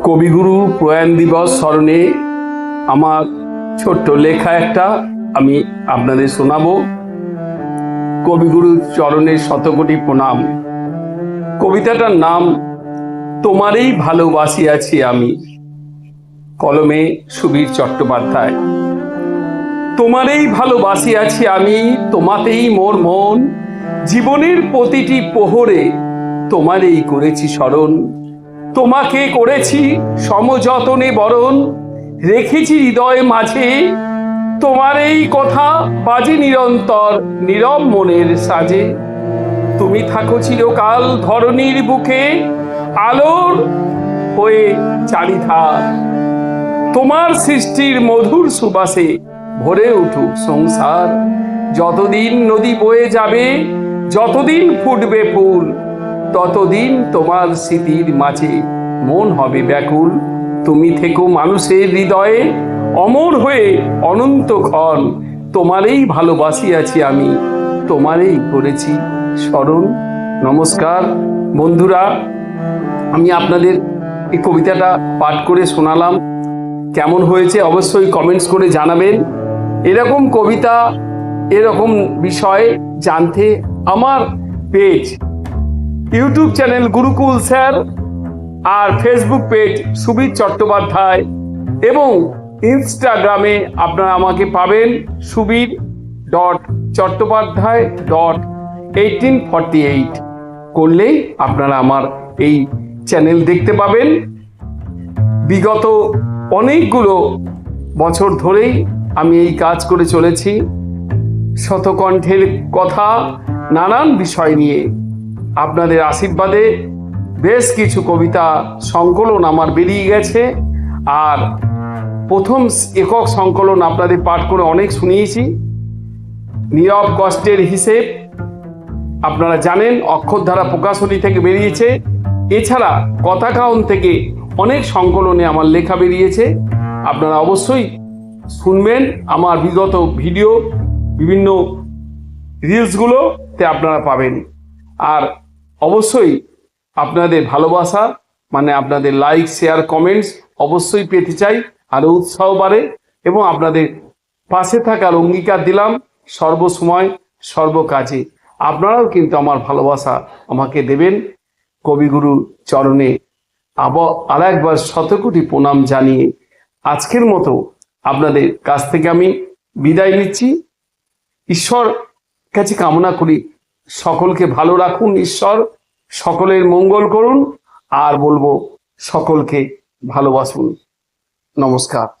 কবিগুরু প্রয়াণ দিবস স্মরণে আমার ছোট্ট লেখা একটা আমি আপনাদের শোনাবো। কবিগুরু চরণের শতকোটি প্রণাম। কবিতাটার নাম তোমারই ভালোবাসিয়াছি আমি। কলমে সুবীর চট্টোপাধ্যায়। তোমারই ভালোবাসিয়াছি আমি, তোমাতেই মোর মন। জীবনের প্রতিটি প্রহরে তোমারই করেছি স্মরণ। তোমাকে করেছি সমযতনে বরণ, রেখেছি হৃদয় মাঝে। তোমার এই কথা বাজে নিরন্তর নীরব মনের সাজে। তুমি থাকো চিরকাল ধরণীর বুকে, আলোর হয়ে চারিধার। তোমার সৃষ্টির মধুর সুবাসে ভরে উঠুক সংসার। যতদিন নদী বয়ে যাবে, যতদিন ফুটবে ফুল, ততদিন তোমার স্মৃতির মাঝে মন হবে ব্যাকুল। তুমি থেকো মানুষের হৃদয়ে অমর হয়ে অনন্তক্ষণ। তোমারই ভালোবাসিয়াছি আমি, তোমারই করেছি স্মরণ। নমস্কার বন্ধুরা, আমি আপনাদের এই কবিতাটা পাঠ করে শোনালাম। কেমন হয়েছে অবশ্যই কমেন্টস করে জানাবেন। এরকম কবিতা, এরকম বিষয়ে জানতে আমার page, YouTube channel Gurukul sir আর ফেসবুক পেজ সুবীর চট্টোপাধ্যায় এবং ইনস্টাগ্রামে আপনারা আমাকে পাবেন subir.chattopadhyay.1848 করলেই আপনারা আমার এই চ্যানেল দেখতে পাবেন। বিগত অনেকগুলো বছর ধরেই আমি এই কাজ করে চলেছি। শতকণ্ঠের কথা, নানান বিষয় নিয়ে আপনাদের আশীর্বাদে বেশ কিছু কবিতা সংকলন আমার বেরিয়ে গেছে। আর প্রথম একক সংকলন আপনাদের পাঠ করে অনেক শুনিয়েছি, নীরব কষ্টের হিসেব। আপনারা জানেন অক্ষরধারা প্রকাশনী থেকে বেরিয়েছে। এছাড়া কথাকাউন থেকে অনেক সংকলনে আমার লেখা বেরিয়েছে। আপনারা অবশ্যই শুনবেন আমার বিগত ভিডিও, বিভিন্ন রিলসগুলোতে আপনারা পাবেন। আর অবশ্যই আপনাদের ভালোবাসা, মানে আপনাদের লাইক, শেয়ার, কমেন্টস অবশ্যই পেতে চাই। আরও উৎসাহ বাড়ে এবং আপনাদের পাশে থাকার অঙ্গীকার দিলাম সর্বসময় সর্বকাজে। আপনারাও কিন্তু আমার ভালোবাসা আমাকে দেবেন। কবিগুরু চরণে আর একবার শতকোটি প্রণাম জানিয়ে আজকের মতো আপনাদের কাছ থেকে আমি বিদায় নিচ্ছি। ঈশ্বর কাছে কামনা করি সকলকে ভালো রাখুন, ঈশ্বর সকলের মঙ্গল করুন। আর বলবো সকলকে ভালোবাসুন। নমস্কার।